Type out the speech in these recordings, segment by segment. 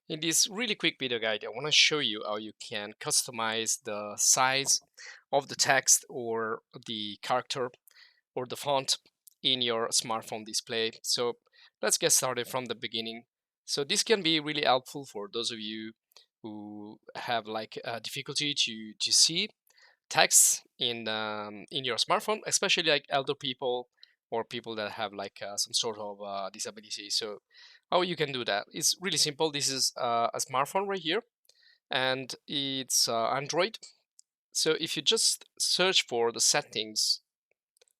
In this really quick video guide, I want to show you how you can customize the size of the text or the character or the font in your smartphone display. So let's get started from the beginning. So this can be really helpful for those of you who have like difficulty to see text in your smartphone, especially like elder people or people that have like some sort of disability. So how you can do that? It's really simple. This is a smartphone right here, and it's Android. So if you just search for the settings,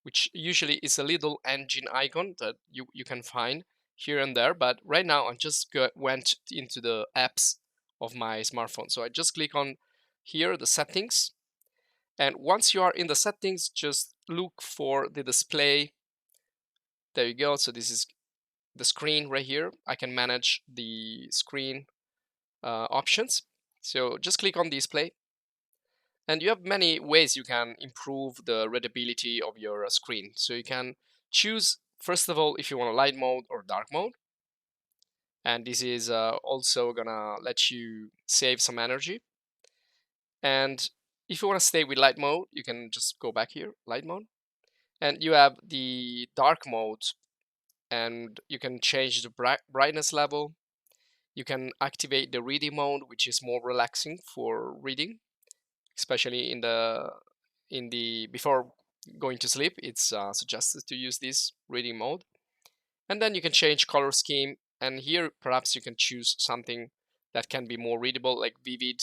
which usually is a little engine icon that you can find here and there, but right now I just went into the apps of my smartphone. So I just click on here the settings, and once you are in the settings, just look for the display. There you go. So this is the screen right here. I can manage the screen options. So just click on display. And you have many ways you can improve the readability of your screen. So you can choose, first of all, if you want a light mode or dark mode. And this is also gonna let you save some energy. And if you want to stay with light mode, you can just go back here, light mode. And you have the dark mode, and you can change the brightness level. You can activate the reading mode, which is more relaxing for reading, especially in the before going to sleep. It's suggested to use this reading mode. And then you can change color scheme, and here perhaps you can choose something that can be more readable, like vivid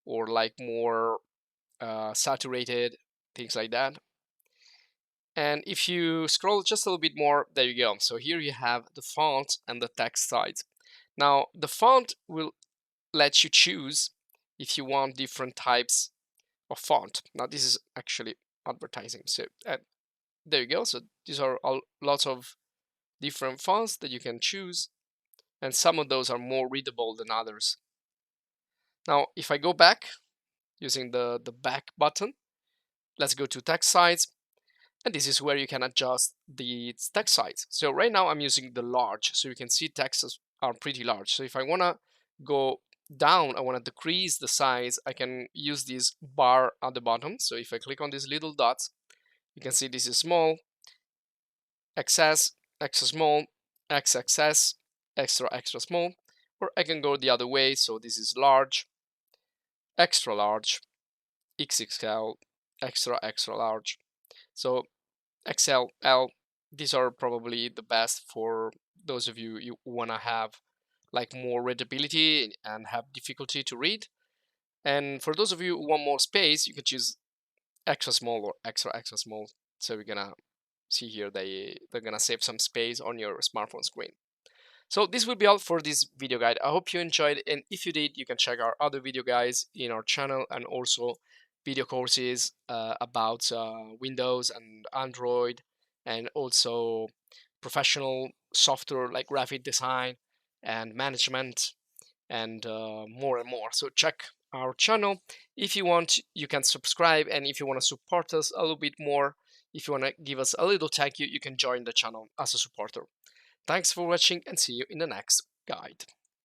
or like more saturated, things like that. And if you scroll just a little bit more, there you go. So here you have the font and the text size. Now the font will let you choose if you want different types of font. Now this is actually advertising. So there you go. So these are lots of different fonts that you can choose, and some of those are more readable than others. Now if I go back using the back button, let's go to text size. And this is where you can adjust the text size. So right now I'm using the large, so you can see texts are pretty large. So if I want to go down, I want to decrease the size, I can use this bar at the bottom. So if I click on these little dots, you can see this is small, XS, extra small, XXS, extra small, or I can go the other way. So this is large, extra large, XXL, extra large. So XL, these are probably the best for those of you who want to have like more readability and have difficulty to read. And for those of you who want more space, you can choose extra small or extra small. So we're gonna see here they're gonna save some space on your smartphone screen. So this will be all for this video guide. I hope you enjoyed, and if you did, you can check our other video guides in our channel, and also video courses about Windows and Android, and also professional software like graphic design and management, and more and more. So check our channel. If you want, you can subscribe, and if you want to support us a little bit more, if you want to give us a little thank you, you can join the channel as a supporter. Thanks for watching, and see you in the next guide.